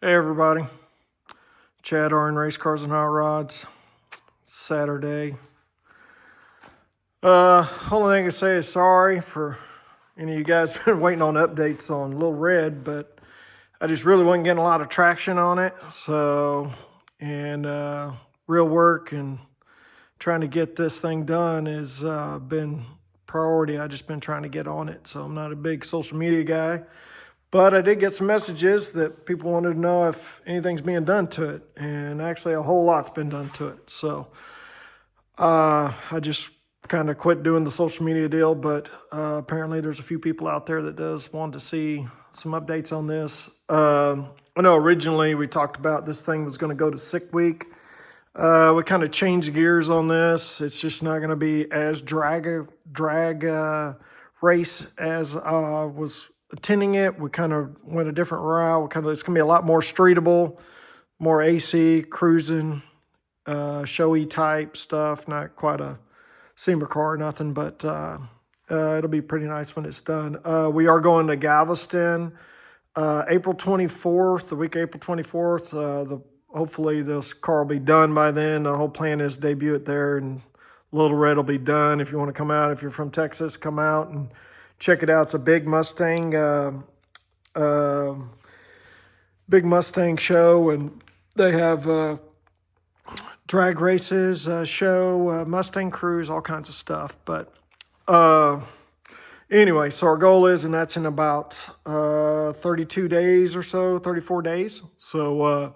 Hey everybody, Chad RNRacecars&Hotrods. Saturday. Only thing I can say is sorry for any of you guys been waiting on updates on Little Red, but I just really wasn't getting a lot of traction on it. So, real work and trying to get this thing done has been priority. I just been trying to get on it. So I'm not a big social media guy. But I did get some messages that people wanted to know if anything's being done to it. And actually a whole lot's been done to it. So I just kind of quit doing the social media deal. But apparently there's a few people out there that does want to see some updates on this. I know originally we talked about this thing was going to go to sick week. We kind of changed gears on this. It's just not going to be as drag race as was attending it. We kind of went a different route. It's going to be a lot more streetable, more AC, cruising, showy type stuff. Not quite a SEMA car or nothing, but it'll be pretty nice when it's done. We are going to Galveston April 24th, the week of April 24th. Hopefully this car will be done by then. The whole plan is to debut it there, and Little Red will be done. If you want to come out, if you're from Texas, come out and check it out. It's a big Mustang, show, and they have drag races, show, Mustang cruise, all kinds of stuff. But anyway, so our goal is, and that's in about 32 days or so, 34 days. So we're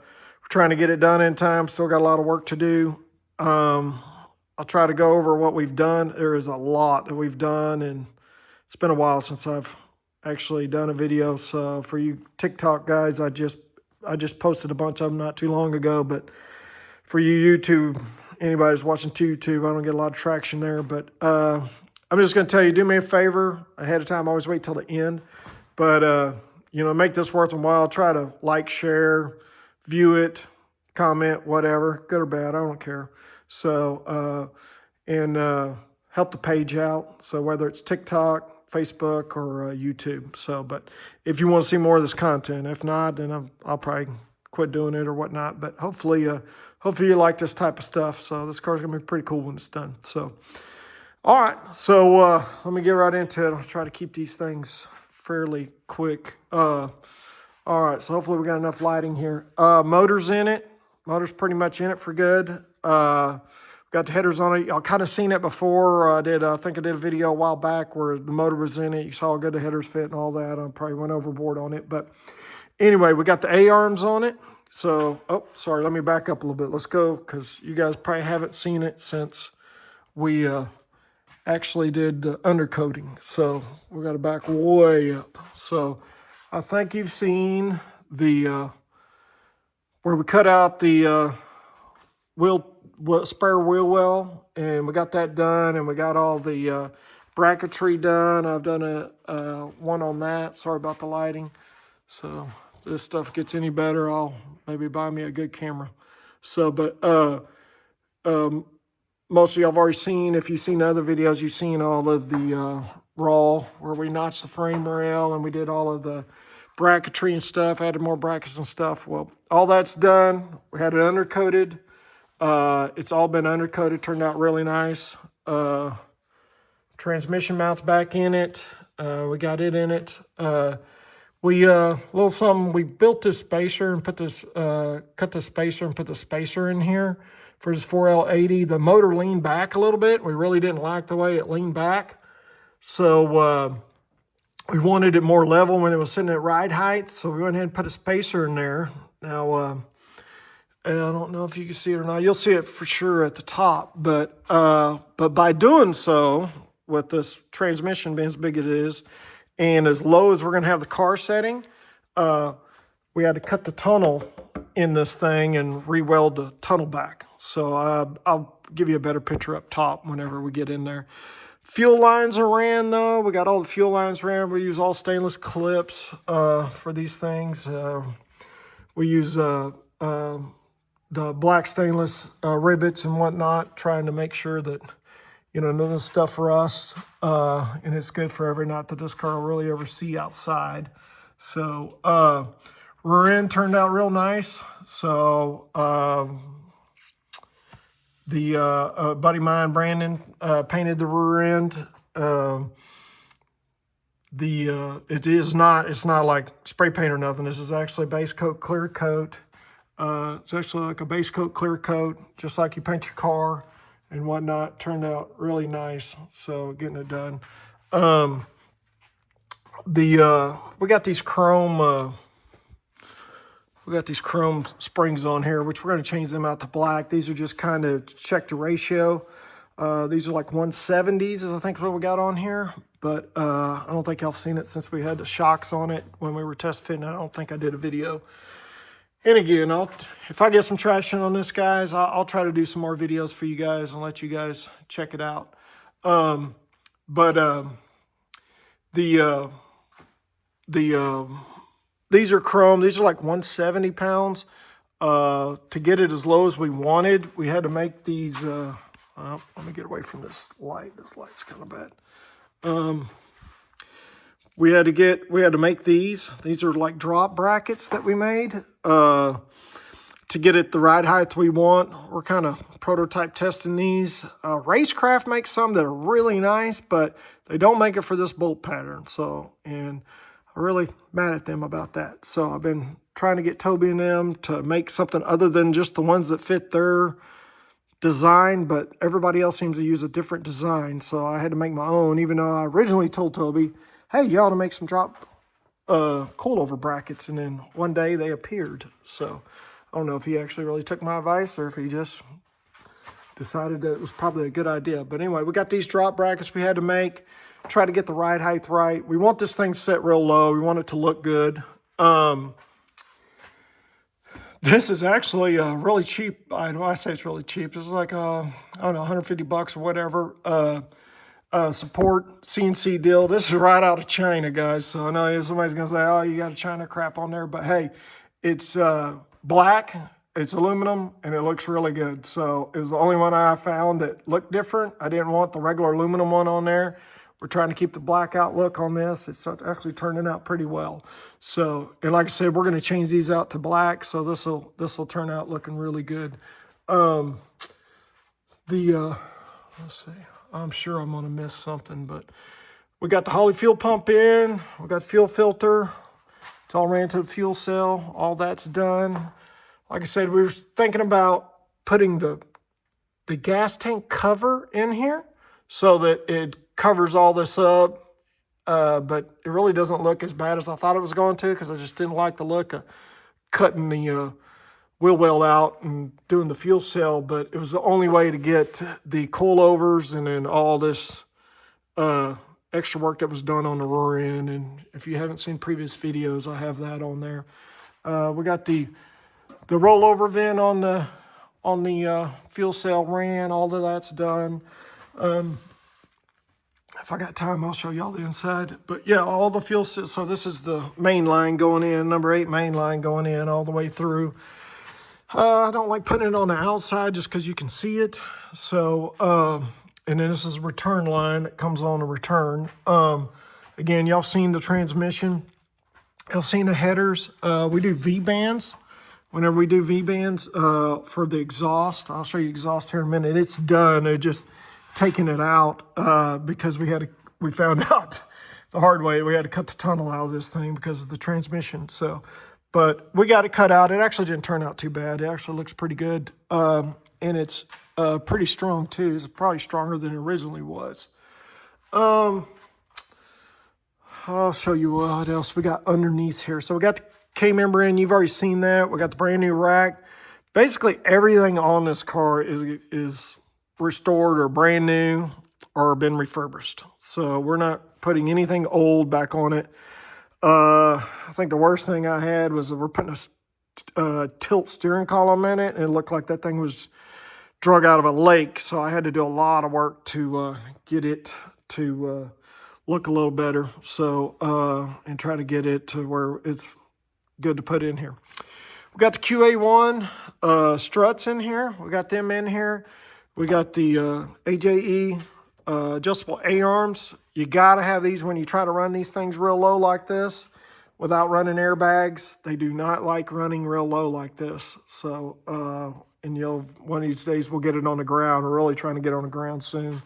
trying to get it done in time. Still got a lot of work to do. I'll try to go over what we've done. There is a lot that we've done, and it's been a while since I've actually done a video. So for you TikTok guys, I just posted a bunch of them not too long ago. But for you YouTube, anybody who's watching YouTube, I don't get a lot of traction there. But I'm just going to tell you, do me a favor ahead of time. Always wait till the end. But, make this worth a while. Try to like, share, view it, comment, whatever, good or bad, I don't care. So, help the page out. So whether it's TikTok, Facebook, or YouTube. So, but if you want to see more of this content, if not, then I'll probably quit doing it or whatnot. But hopefully you like this type of stuff. So this car's gonna be pretty cool when it's done. So, all right. So let me get right into it. I'll try to keep these things fairly quick. All right. So hopefully we got enough lighting here. Motor's in it. Motor's pretty much in it for good. Got the headers on it. Y'all kind of seen it before. I think I did a video a while back where the motor was in it. You saw how good the headers fit and all that. I probably went overboard on it. But anyway, we got the A-arms on it. So, sorry, let me back up a little bit. Let's go, because you guys probably haven't seen it since we actually did the undercoating. So we got to back way up. So I think you've seen the where we cut out the spare wheel well, and we got that done, and we got all the bracketry done. I've done a one on that. Sorry about the lighting. So if this stuff gets any better, I'll maybe buy me a good camera. So, but most of you have already seen, if you've seen other videos, you've seen all of the raw where we notched the frame rail and we did all of the bracketry and stuff, added more brackets and stuff. Well, all that's done. We had it undercoated. It's all been undercoated, turned out really nice. Transmission mounts back in it. We got it in it. We built this spacer and put this, cut the spacer and put the spacer in here for this 4L80. The motor leaned back a little bit. We really didn't like the way it leaned back. So, we wanted it more level when it was sitting at ride height. So we went ahead and put a spacer in there. Now, I don't know if you can see it or not. You'll see it for sure at the top. But by doing so, with this transmission being as big as it is, and as low as we're going to have the car setting, we had to cut the tunnel in this thing and re-weld the tunnel back. So I'll give you a better picture up top whenever we get in there. Fuel lines are ran, though. We got all the fuel lines ran. We use all stainless clips for these things. We use the black stainless rivets and whatnot, trying to make sure that, none of this stuff rusts. And it's good for every knot that this car will really ever see outside. So Rear end turned out real nice. So the buddy of mine, Brandon, painted the rear end. It's not like spray paint or nothing. This is actually base coat, clear coat. It's actually like a base coat, clear coat, just like you paint your car and whatnot. Turned out really nice. So getting it done. We got these chrome springs on here, which we're going to change them out to black. These are just kind of check the ratio. These are like 170s is I think what we got on here, but I don't think y'all seen it since we had the shocks on it when we were test fitting. I don't think I did a video. And again, if I get some traction on this, guys, I'll try to do some more videos for you guys and let you guys check it out. These are chrome. These are like 170 pounds. To get it as low as we wanted, we had to make these. Let me get away from this light. This light's kind of bad. We had to make these. These are like drop brackets that we made to get it the right height we want. We're kind of prototype testing these. Racecraft makes some that are really nice, but they don't make it for this bolt pattern. So, and I'm really mad at them about that. So I've been trying to get Toby and them to make something other than just the ones that fit their design, but everybody else seems to use a different design. So I had to make my own, even though I originally told Toby, hey, you ought to make some drop coilover brackets. And then one day they appeared. So I don't know if he actually really took my advice or if he just decided that it was probably a good idea. But anyway, we got these drop brackets we had to make. Try to get the right height right. We want this thing set real low. We want it to look good. This is actually really cheap. I say it's really cheap. This is like, I don't know, 150 bucks or whatever. Support CNC deal. This is right out of China, guys. So I know somebody's going to say, oh, you got a China crap on there. But hey, it's black, it's aluminum, and it looks really good. So it was the only one I found that looked different. I didn't want the regular aluminum one on there. We're trying to keep the blackout look on this. It's actually turning out pretty well. So, and like I said, we're going to change these out to black. So this will turn out looking really good. Let's see. I'm sure I'm going to miss something, but we got the Holley fuel pump in. We got the fuel filter. It's all ran to the fuel cell. All that's done. Like I said, we were thinking about putting the gas tank cover in here so that it covers all this up, but it really doesn't look as bad as I thought it was going to because I just didn't like the look of cutting the wheel well out and doing the fuel cell, but it was the only way to get the coilovers and then all this extra work that was done on the rear end. And if you haven't seen previous videos, I have that on there. We got the rollover vent on the fuel cell ran. All of that's done. If I got time, I'll show y'all the inside. But yeah, all the fuel cells. So this is the main line going in, number 8 main line going in all the way through. I don't like putting it on the outside just because you can see it. So, and then this is a return line that comes on a return. Again, y'all seen the transmission. Y'all seen the headers. We do V-bands. Whenever we do V-bands for the exhaust, I'll show you exhaust here in a minute. It's done. They're just taking it out because we found out the hard way. We had to cut the tunnel out of this thing because of the transmission. So, but we got it cut out. It actually didn't turn out too bad. It actually looks pretty good. And it's pretty strong too. It's probably stronger than it originally was. I'll show you what else we got underneath here. So we got the K-member in. You've already seen that. We got the brand new rack. Basically everything on this car is restored or brand new or been refurbished. So we're not putting anything old back on it. I think the worst thing I had was we're putting a tilt steering column in it, and it looked like that thing was drug out of a lake. So I had to do a lot of work to get it to look a little better. So and try to get it to where it's good to put in here. We got the QA1 struts in here. We got them in here. We got the AJE adjustable A-arms. You got to have these when you try to run these things real low like this without running airbags. They do not like running real low like this. So, and one of these days we'll get it on the ground. We're really trying to get on the ground soon.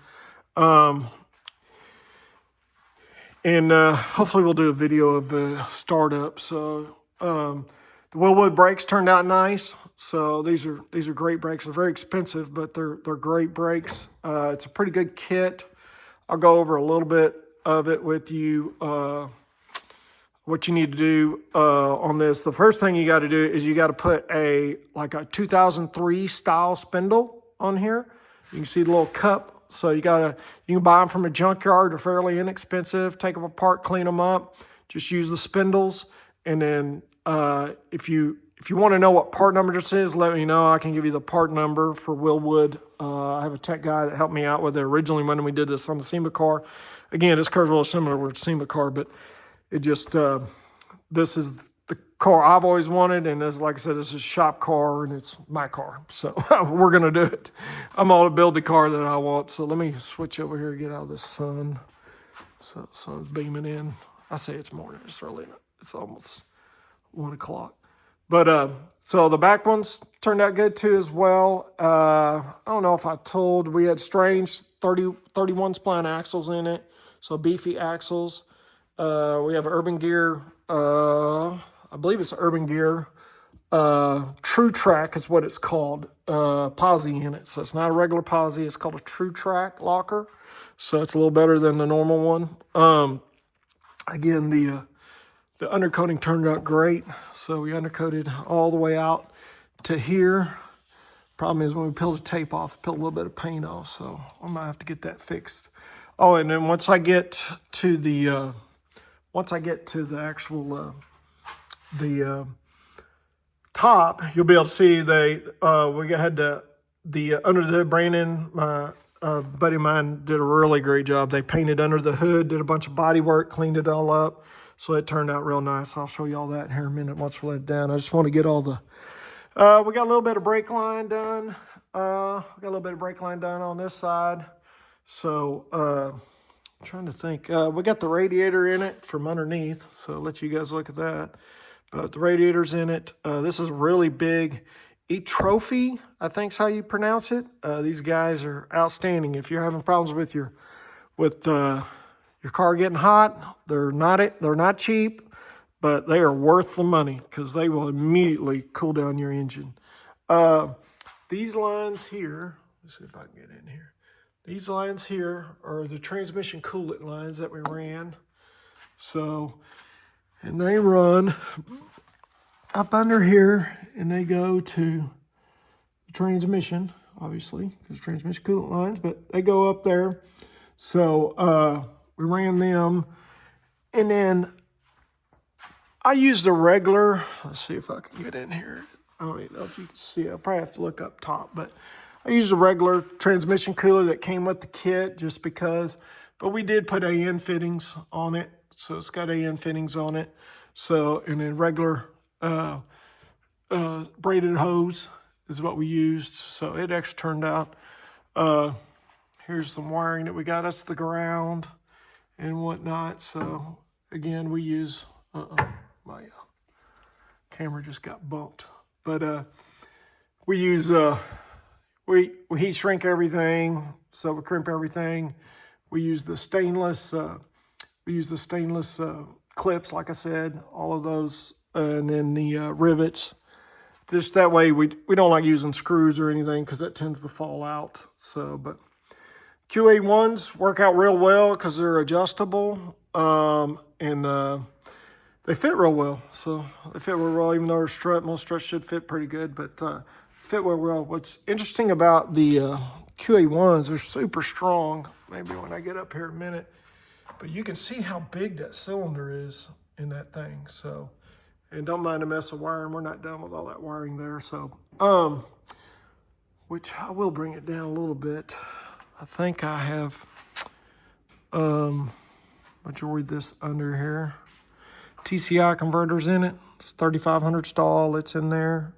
And hopefully we'll do a video of the startup. So the Willwood brakes turned out nice. So these are great brakes. They're very expensive, but they're great brakes. It's a pretty good kit. I'll go over a little bit of it with you. What you need to do on this. The first thing you got to do is you got to put a 2003 style spindle on here. You can see the little cup. So you can buy them from a junkyard. They're fairly inexpensive. Take them apart, clean them up. Just use the spindles. And then if you want to know what part number this is, let me know. I can give you the part number for Willwood. I have a tech guy that helped me out with it originally when we did this on the SEMA car. Again, this car's really similar with the SEMA car, but it just, this is the car I've always wanted. And this, like I said, this is a shop car and it's my car. So we're going to do it. I'm all to build the car that I want. So let me switch over here and get out of the sun. So the sun's beaming in. I say it's morning. It's early. It's almost 1 o'clock. But so the back ones turned out good too as well. I don't know if I told, we had strange 31 spline axles in it. So beefy axles. We have Urban Gear, I believe it's Urban Gear, True Track is what it's called, posi in it. So it's not a regular posi, it's called a True Track locker. So it's a little better than the normal one. Again, the undercoating turned out great. So we undercoated all the way out to here. Problem is when we peel the tape off, peel a little bit of paint off. So I might have to get that fixed. Oh, and then once I get to the actual top, you'll be able to see we had the under the hood. Brandon, my buddy of mine, did a really great job. They painted under the hood, did a bunch of body work, cleaned it all up, so it turned out real nice. I'll show you all that here in a minute once we let it down. I just want to get all the we got a little bit of brake line done. We got a little bit of brake line done on this side. So I'm trying to think. We got the radiator in it from underneath, so I'll let you guys look at that. But the radiator's in it. This is a really big E-Trophy, I think is how you pronounce it. These guys are outstanding. If you're having problems with your car getting hot, they're not cheap, but they are worth the money because they will immediately cool down your engine. These lines here, let's see if I can get in here. These lines here are the transmission coolant lines that we ran. So, and they run up under here and they go to the transmission, obviously, because transmission coolant lines, but they go up there. So we ran them. And then I used a regular, let's see if I can get in here. I don't even know if you can see it. I'll probably have to look up top, but I used a regular transmission cooler that came with the kit just because, but we did put AN fittings on it. So it's got AN fittings on it. So, and then regular braided hose is what we used. So it actually turned out, here's some wiring that we got. That's the ground and whatnot. So again, we use, my camera just got bumped. But we use, we heat shrink everything, so we crimp everything. We use the stainless, clips, like I said, all of those, and then the rivets. Just that way, we don't like using screws or anything because that tends to fall out. So, but QA1s work out real well because they're adjustable, and they fit real well. So they fit real well, even though they're strut. Most struts should fit pretty good, but fit real well. What's interesting about the QA1s, they're super strong. Maybe when I get up here in a minute, but you can see how big that cylinder is in that thing. So, and don't mind the mess of wiring. We're not done with all that wiring there. So, which I will bring it down a little bit. I think I have majority of this under here. TCI converters in it. It's 3500 stall. It's in there.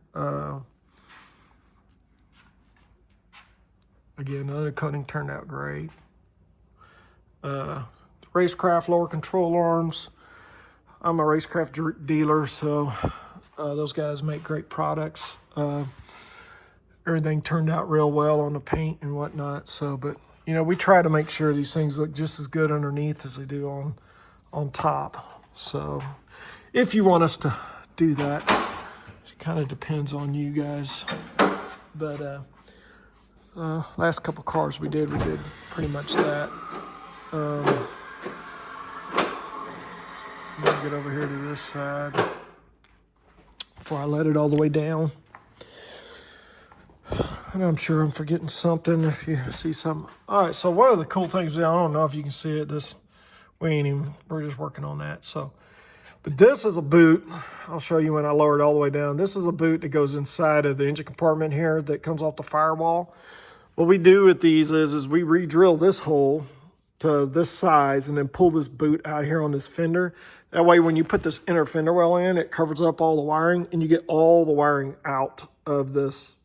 Again, the undercoating turned out great. Racecraft lower control arms. I'm a racecraft dealer, so those guys make great products. Everything turned out real well on the paint and whatnot. So, but you know, we try to make sure these things look just as good underneath as they do on top. So, if you want us to do that, it kind of depends on you guys. But last couple cars we did pretty much that. I'm gonna get over here to this side before I let it all the way down. And I'm sure I'm forgetting something if you see something. All right, so one of the cool things, I don't know if you can see it, we're just working on that. So, but this is a boot. I'll show you when I lower it all the way down. This is a boot that goes inside of the engine compartment here that comes off the firewall. What we do with these is we re-drill this hole to this size and then pull this boot out here on this fender. That way when you put this inner fender well in, it covers up all the wiring and you get all the wiring out of this,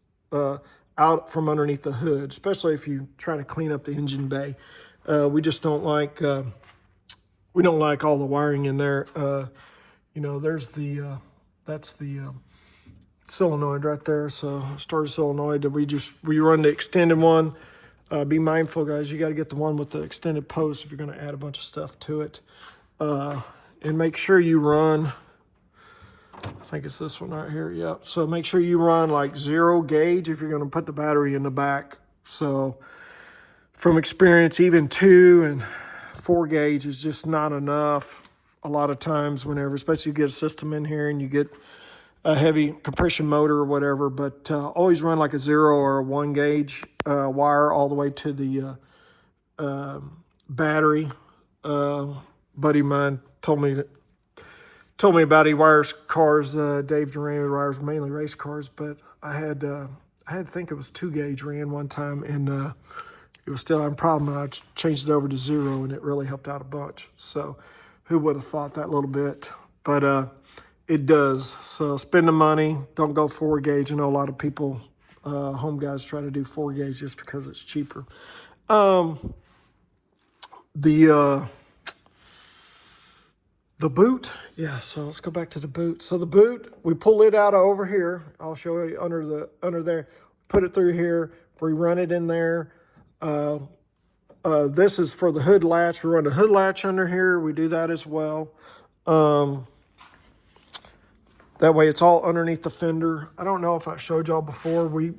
out from underneath the hood, especially if you're trying to clean up the engine bay. We just don't like, we don't like all the wiring in there. You know, there's the, that's the solenoid right there. So starter solenoid that we run the extended one. Be mindful, guys, you got to get the one with the extended post if you're going to add a bunch of stuff to it. And make sure you run, I think it's this one right here. Yep. So make sure you run like 0 gauge if you're going to put the battery in the back. So from experience, even 2 and 4 gauge is just not enough a lot of times whenever, especially if you get a system in here and you get a heavy compression motor or whatever, but always run like a 0 or a 1 gauge wire all the way to the battery. Buddy of mine told me about he wires cars. Dave Duran wires mainly race cars, but I had to think it was 2 gauge ran one time, and it was still having a problem. And I changed it over to 0, and it really helped out a bunch. So who would have thought that little bit? But it does. So spend the money. Don't go 4 gauge. I know a lot of people, home guys, try to do 4 gauge just because it's cheaper. The boot, yeah, so let's go back to the boot. So the boot, we pull it out of over here. I'll show you under there. Put it through here. We run it in there. This is for the hood latch. We run the hood latch under here. We do that as well. That way it's all underneath the fender. I don't know if I showed y'all before. We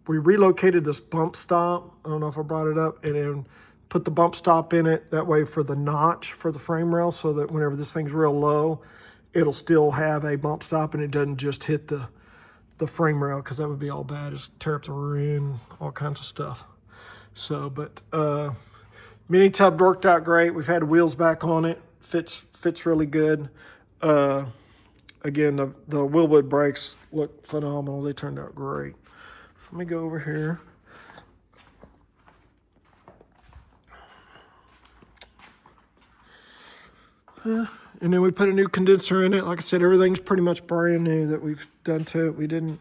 relocated this bump stop. I don't know if I brought it up. And then put the bump stop in it. That way for the notch for the frame rail, so that whenever this thing's real low, it'll still have a bump stop and it doesn't just hit the frame rail, because that would be all bad. Just tear up the rear end, all kinds of stuff. So, but mini tub worked out great. We've had the wheels back on it. Fits really good. Again, the Willwood brakes look phenomenal. They turned out great. So let me go over here. And then we put a new condenser in it. Like I said, everything's pretty much brand new that we've done to it. We didn't,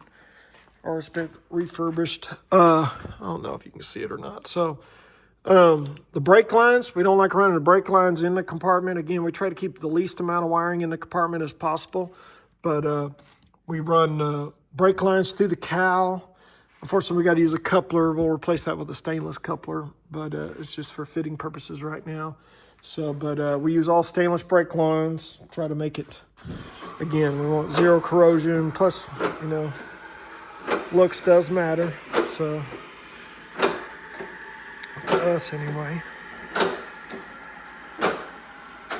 or it's been refurbished. I don't know if you can see it or not. So the brake lines, we don't like running the brake lines in the compartment. Again, we try to keep the least amount of wiring in the compartment as possible. But we run brake lines through the cowl. Unfortunately, we got to use a coupler. We'll replace that with a stainless coupler, but it's just for fitting purposes right now. So, but we use all stainless brake lines. Try to make it, again, we want 0 corrosion. Plus, you know, looks does matter. So, to us anyway.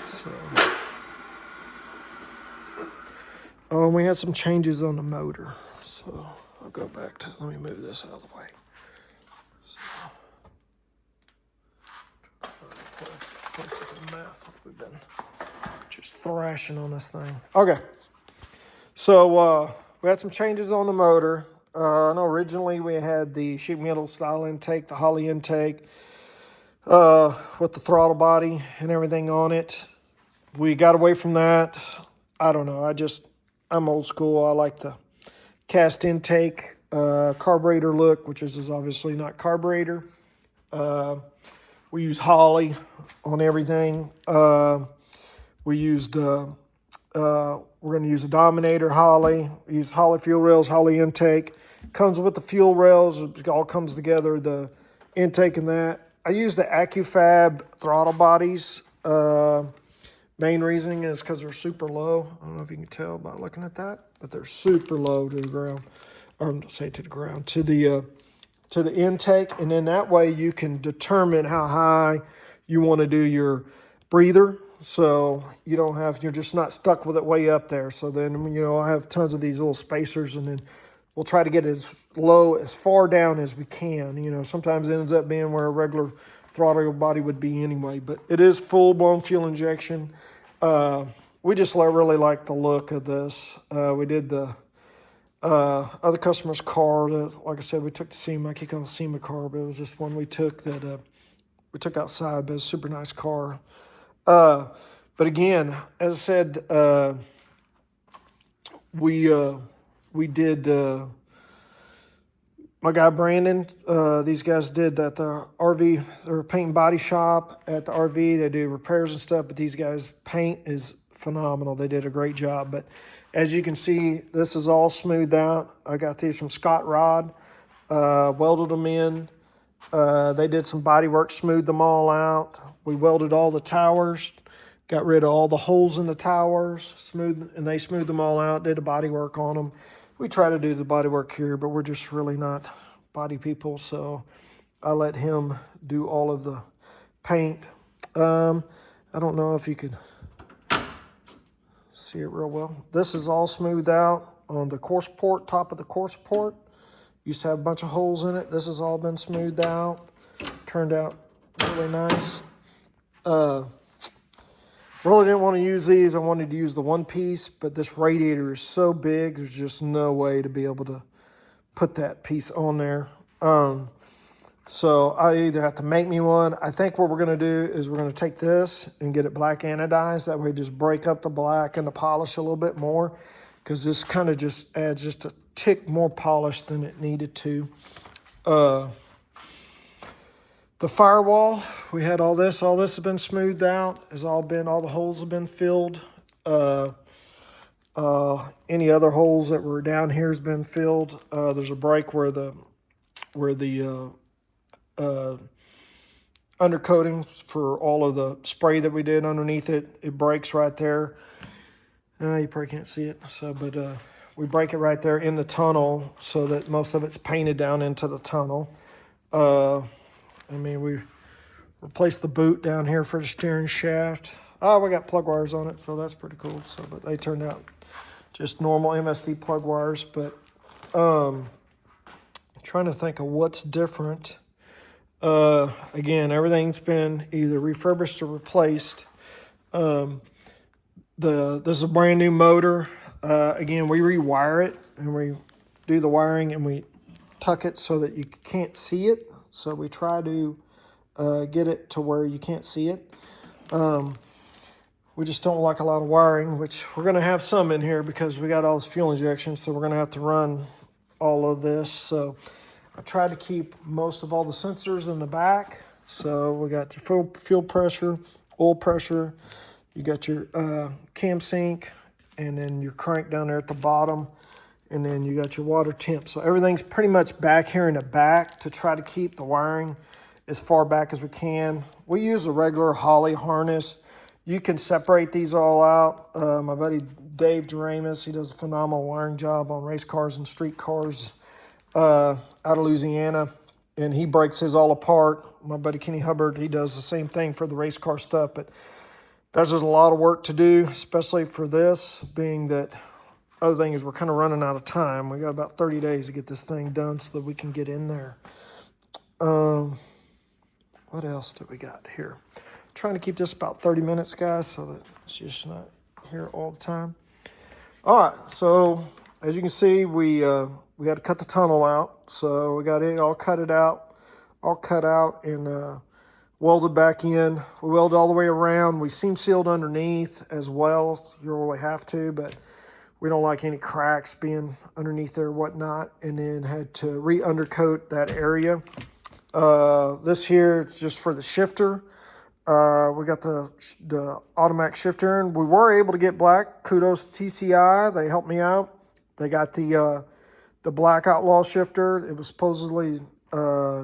So, oh, and we had some changes on the motor. So, I'll go back to, let me move this out of the way. So, this is a mess. We've been just thrashing on this thing. Okay. So, we had some changes on the motor. I know originally we had the sheet metal style intake, the Holley intake, with the throttle body and everything on it. We got away from that. I don't know. I'm old school. I like the cast intake, carburetor look, which is obviously not carburetor. We use Holley on everything. We used We're going to use a Dominator Holley, use Holley fuel rails, Holley intake. Comes with the fuel rails, it all comes together, the intake and that. I use the AccuFab throttle bodies. Main reasoning is because they're super low. I don't know if you can tell by looking at that, but they're super low to the ground. Or I'm say to the ground, to the intake, and then that way you can determine how high you want to do your breather. So you don't have, you're just not stuck with it way up there. So then, you know, I have tons of these little spacers, and then we'll try to get as low, as far down as we can. You know, sometimes it ends up being where a regular throttle body would be anyway, but it is full-blown fuel injection. We just really like the look of this. We did the other customer's car that, like I said, we took to SEMA. I keep calling it SEMA car, but it was this one we took that we took outside, but it's a super nice car. But again, as I said, we did, my guy Brandon, these guys did that, the RV, they're a paint and body shop at the RV. They do repairs and stuff, but these guys' paint is phenomenal. They did a great job. But as you can see, this is all smoothed out. I got these from Scott Rod, welded them in. They did some body work, smoothed them all out. We welded all the towers, got rid of all the holes in the towers, and they smoothed them all out, did a body work on them. We try to do the body work here, but we're just really not body people, so I let him do all of the paint. I don't know if you could see it real well. This is all smoothed out on the core support, top of the core support. Used to have a bunch of holes in it. This has all been smoothed out. Turned out really nice. Really didn't want to use these. I wanted to use the one piece, but this radiator is so big, there's just no way to be able to put that piece on there. So I either have to make me one. I think what we're going to do is we're going to take this and get it black anodized. That way just break up the black and the polish a little bit more, because this kind of just adds just a tick more polish than it needed to. The firewall, we had all this has been smoothed out, all the holes have been filled. Any other holes that were down here has been filled. There's a break where the undercoating for all of the spray that we did underneath it breaks right there. You probably can't see it, but we break it right there in the tunnel so that most of it's painted down into the tunnel. I mean, we replaced the boot down here for the steering shaft. Oh, we got plug wires on it, so that's pretty cool. But they turned out just normal MSD plug wires. But trying to think of what's different. Again, everything's been either refurbished or replaced. This is a brand new motor. Again, we rewire it, and we do the wiring, and we tuck it so that you can't see it. So we try to get it to where you can't see it. We just don't like a lot of wiring, which we're going to have some in here because we got all this fuel injection, so we're going to have to run all of this. So I try to keep most of all the sensors in the back. So we got your fuel pressure, oil pressure, you got your cam sync, and then your crank down there at the bottom. And then you got your water temp. So everything's pretty much back here in the back to try to keep the wiring as far back as we can. We use a regular Holley harness. You can separate these all out. My buddy Dave Doremus, he does a phenomenal wiring job on race cars and street cars out of Louisiana. And he breaks his all apart. My buddy Kenny Hubbard, he does the same thing for the race car stuff. But there's just a lot of work to do, especially for this, being that other thing is we're kind of running out of time. We got about 30 days to get this thing done so that we can get in there. What else do we got here? Trying to keep this about 30 minutes, guys, so that it's just not here all the time. All right, so as you can see, we had to cut the tunnel out. So we got it all cut out and welded back in. We welded all the way around. We seam sealed underneath as well. You really have to, but we don't like any cracks being underneath there or whatnot, and then had to re-undercoat that area. This here is just for the shifter. We got the automatic shifter, and we were able to get black. Kudos to TCI. They helped me out. They got the black Outlaw shifter. It was supposedly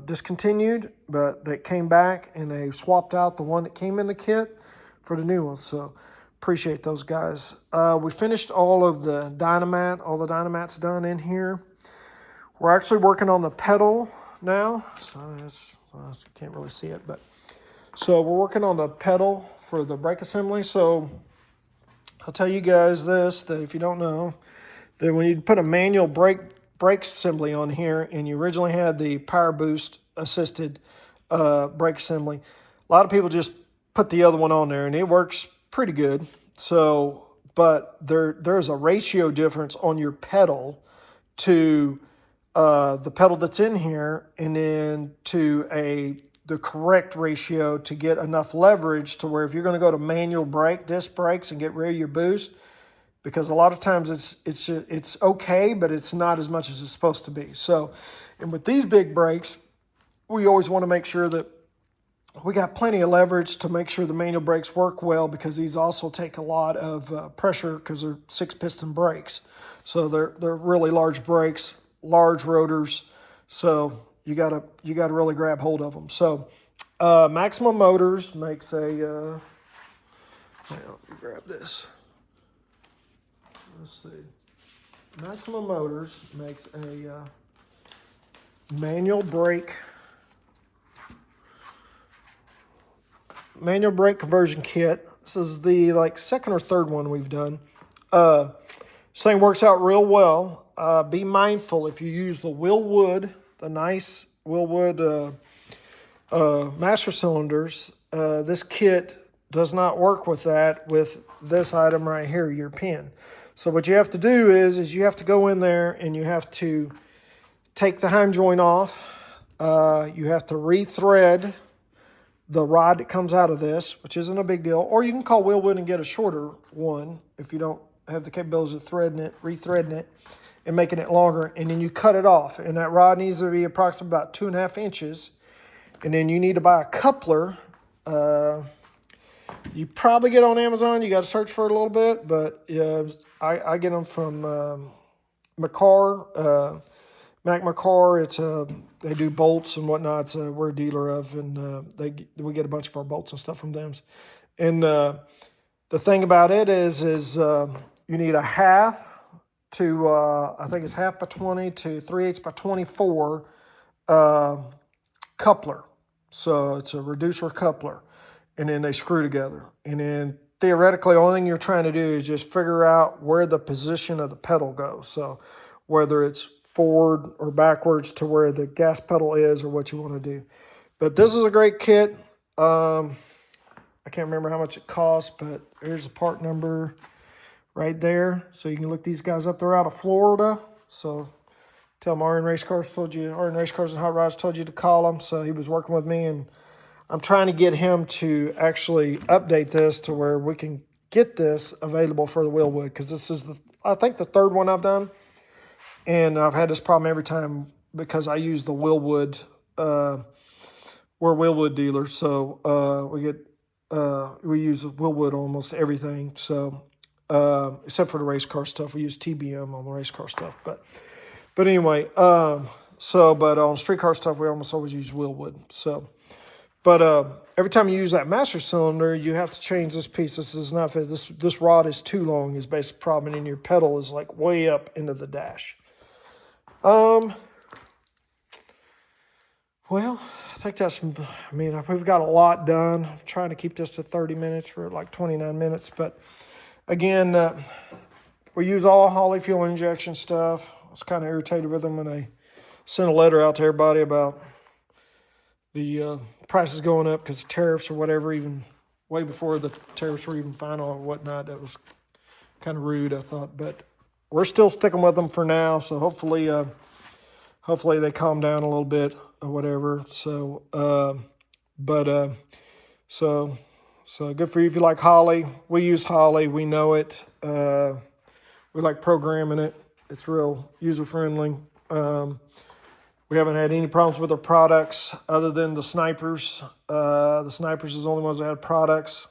discontinued, but they came back and they swapped out the one that came in the kit for the new one. So appreciate those guys. We finished all of the Dynamat. All the Dynamat's done in here. We're actually working on the pedal now. So I can't really see it, but so we're working on the pedal for the brake assembly. So I'll tell you guys this, that if you don't know, that when you put a manual brake assembly on here, and you originally had the power boost assisted brake assembly, a lot of people just put the other one on there, and it works pretty good. So, but there's a ratio difference on your pedal to the pedal that's in here, and then to the correct ratio to get enough leverage to where if you're going to go to manual disc brakes and get rid of your boost, because a lot of times it's okay, but it's not as much as it's supposed to be. So, and with these big brakes, we always want to make sure that we got plenty of leverage to make sure the manual brakes work well, because these also take a lot of pressure because they're 6-piston brakes. So they're really large brakes, large rotors. So you gotta really grab hold of them. So Maximum Motors makes a. Hang on, let me grab this. Let's see. Maximum Motors makes a manual brake conversion kit. This is the second or third one we've done. This thing works out real well. Be mindful if you use the Willwood, the nice Willwood master cylinders. This kit does not work with that, with this item right here, your pin. So what you have to do is you have to go in there and you have to take the heim joint off. You have to rethread the rod that comes out of this, which isn't a big deal. Or you can call Willwood and get a shorter one if you don't have the capabilities of rethreading it, and making it longer. And then you cut it off. And that rod needs to be approximately about 2.5 inches. And then you need to buy a coupler. You probably get on Amazon. You got to search for it a little bit, but I get them from McCarr, Mac McCarr. They do bolts and whatnot. We're a dealer of, and we get a bunch of our bolts and stuff from them. And the thing about it is you need a half to I think it's half by 20 to 3/8 by 24 coupler. So it's a reducer coupler. And then they screw together. And then theoretically, the only thing you're trying to do is just figure out where the position of the pedal goes. So whether it's forward or backwards to where the gas pedal is, or what you want to do. But this is a great kit. I can't remember how much it costs, but here's the part number right there. So you can look these guys up. They're out of Florida. So tell them RNRacecars&Hotrods told you to call them. So he was working with me, and I'm trying to get him to actually update this to where we can get this available for the Willwood, because this is I think the third one I've done, and I've had this problem every time because I use the Willwood. We're Willwood dealers, so we use Willwood on almost everything. So except for the race car stuff, we use TBM on the race car stuff. But anyway, but on street car stuff, we almost always use Willwood. So. But every time you use that master cylinder, you have to change this piece. This is not fit. This rod is too long is basic problem, and your pedal is like way up into the dash. Well, I think we've got a lot done. I'm trying to keep this to 30 minutes. We're at like 29 minutes. But again, we use all Holley fuel injection stuff. I was kind of irritated with them when they sent a letter out to everybody about the prices going up because tariffs or whatever, even way before the tariffs were even final or whatnot. That was kind of rude, I thought. But we're still sticking with them for now. So hopefully they calm down a little bit or whatever. So, so good for you if you like Holley. We use Holley. We know it. We like programming it. It's real user-friendly. We haven't had any problems with our products other than the snipers. The snipers is the only ones that had products,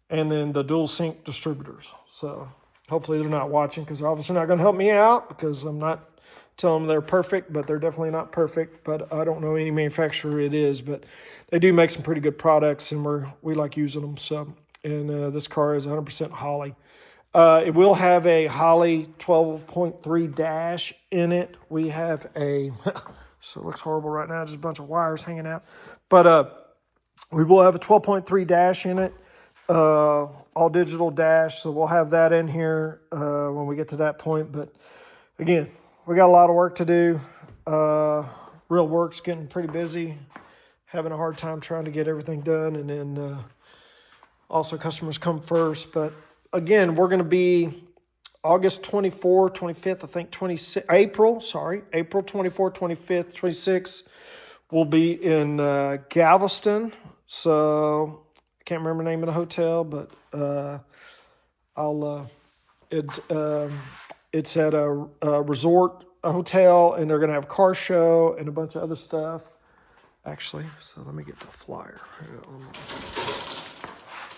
and then the dual sync distributors. So hopefully they're not watching, because they're obviously not going to help me out, because I'm not telling them they're perfect, but they're definitely not perfect. But I don't know any manufacturer it is, but they do make some pretty good products, and we like using them. So, and this car is 100% Holley. It will have a Holley 12.3 dash in it. We have a, so it looks horrible right now, just a bunch of wires hanging out. But we will have a 12.3 dash in it, all digital dash. So we'll have that in here when we get to that point. But again, we got a lot of work to do. Real work's getting pretty busy, having a hard time trying to get everything done. And then also customers come first. But again, we're going to be August 24th, 25th, I think 26th, April 24th, 25th, 26th. We'll be in Galveston. So I can't remember the name of the hotel, but it's at a resort, a hotel, and they're going to have a car show and a bunch of other stuff. Actually, so let me get the flyer.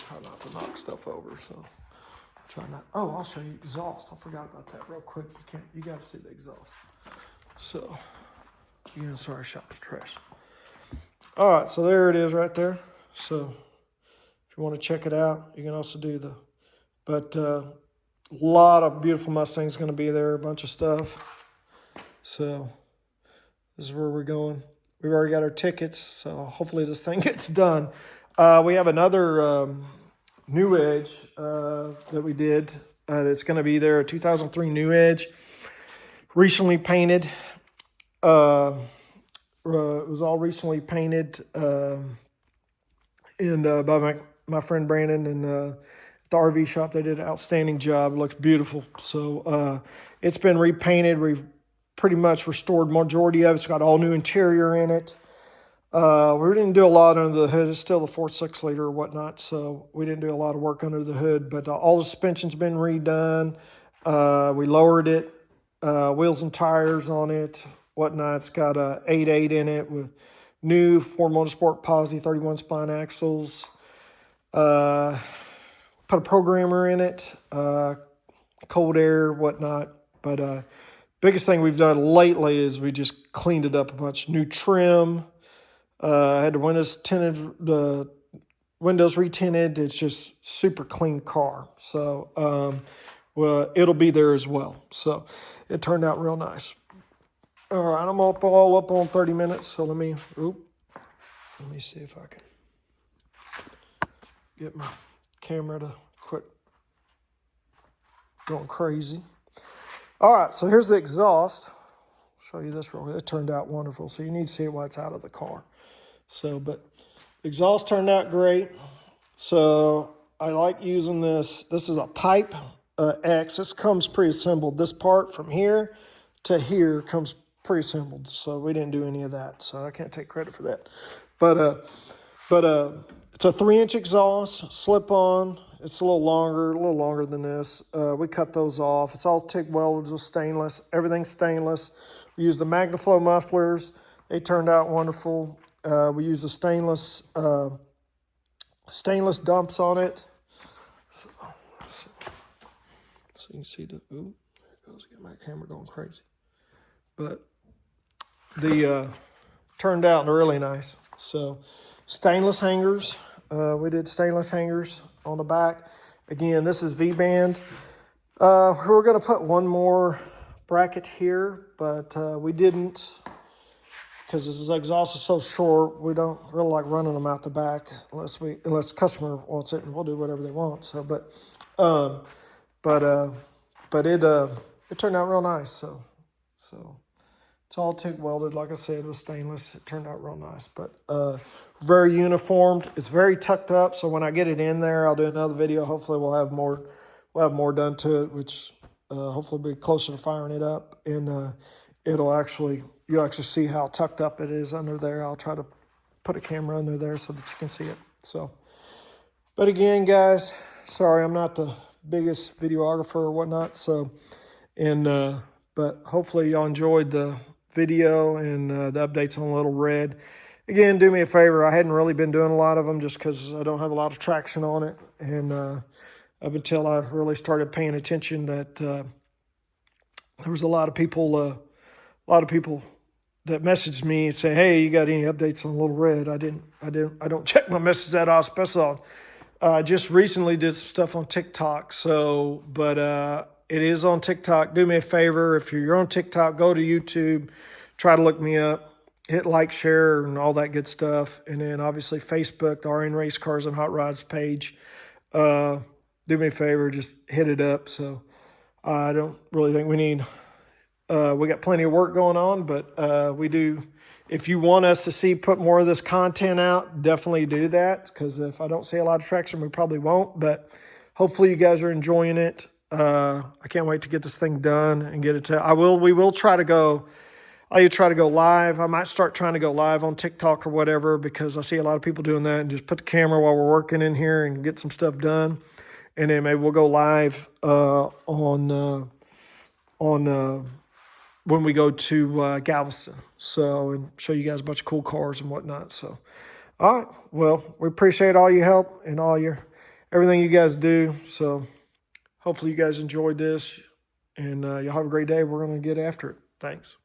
Try not to knock stuff over, so try not. Oh, I'll show you exhaust. I forgot about that real quick. You got to see the exhaust. So, sorry, shop's trash. All right, so there it is right there. So if you want to check it out, you can also do but a lot of beautiful Mustangs going to be there, a bunch of stuff. So this is where we're going. We've already got our tickets, so hopefully this thing gets done. We have another New Edge that we did that's going to be there, a 2003 New Edge, recently painted. It was all recently painted by my friend Brandon, and at the RV shop they did an outstanding job. It looks beautiful. So it's been repainted. We've pretty much restored majority of it. It's got all new interior in it. We didn't do a lot under the hood. It's still a 4.6 liter or whatnot, so we didn't do a lot of work under the hood. But all the suspension's been redone. We lowered it, wheels and tires on it, whatnot. It's got a 8.8 in it with new Ford Motorsport Posi 31 spline axles. Put a programmer in it, cold air, whatnot. But biggest thing we've done lately is we just cleaned it up a bunch. New trim. I had the windows tinted, the windows retinted. It's just super clean car. So, well, it'll be there as well. So it turned out real nice. All right, I'm all up on 30 minutes. So let me see if I can get my camera to quit going crazy. All right, so here's the exhaust. I'll show you this real quick. It turned out wonderful. So you need to see it while it's out of the car. So, but the exhaust turned out great. So I like using this. This is a pipe X. This comes pre-assembled. This part from here to here comes pre-assembled. So we didn't do any of that. So I can't take credit for that. But it's a 3-inch exhaust, slip on. It's a little longer than this. We cut those off. It's all TIG welded with stainless. Everything's stainless. We use the MagnaFlow mufflers. They turned out wonderful. We use the stainless dumps on it. So you can see there it goes. Get my camera going crazy. But the turned out really nice. So stainless hangers. We did stainless hangers on the back. Again, this is V-band. We're going to put one more bracket here, but we didn't, because this exhaust is so short. We don't really like running them out the back unless the customer wants it, and we'll do whatever they want. So, but it turned out real nice. So it's all TIG welded, like I said, with stainless. It turned out real nice, but very uniformed. It's very tucked up. So when I get it in there, I'll do another video. Hopefully we'll have more done to it, which hopefully will be closer to firing it up, and you'll actually see how tucked up it is under there. I'll try to put a camera under there so that you can see it. So, but again, guys, sorry I'm not the biggest videographer or whatnot. So, but hopefully y'all enjoyed the video and the updates on Little Red. Again, do me a favor. I hadn't really been doing a lot of them just because I don't have a lot of traction on it. And up until I really started paying attention that there was a lot of people that messaged me and say, "Hey, you got any updates on Little Red?" I don't check my messages that often, especially on just recently did some stuff on TikTok. So, but it is on TikTok. Do me a favor. If you're on TikTok, go to YouTube, try to look me up, hit like, share, and all that good stuff. And then obviously Facebook, the RN Race Cars and Hot Rods page. Do me a favor, just hit it up. So I don't really think we need, we got plenty of work going on, but we do. If you want us to put more of this content out, definitely do that. Because if I don't see a lot of traction, we probably won't. But hopefully you guys are enjoying it. I can't wait to get this thing done and get it to. We will try to go. I'll try to go live. I might start trying to go live on TikTok or whatever, because I see a lot of people doing that and just put the camera while we're working in here and get some stuff done. And then maybe we'll go live on when we go to Galveston. So, and show you guys a bunch of cool cars and whatnot. So, all right. Well, we appreciate all your help and everything you guys do. So hopefully you guys enjoyed this, and y'all have a great day. We're going to get after it. Thanks.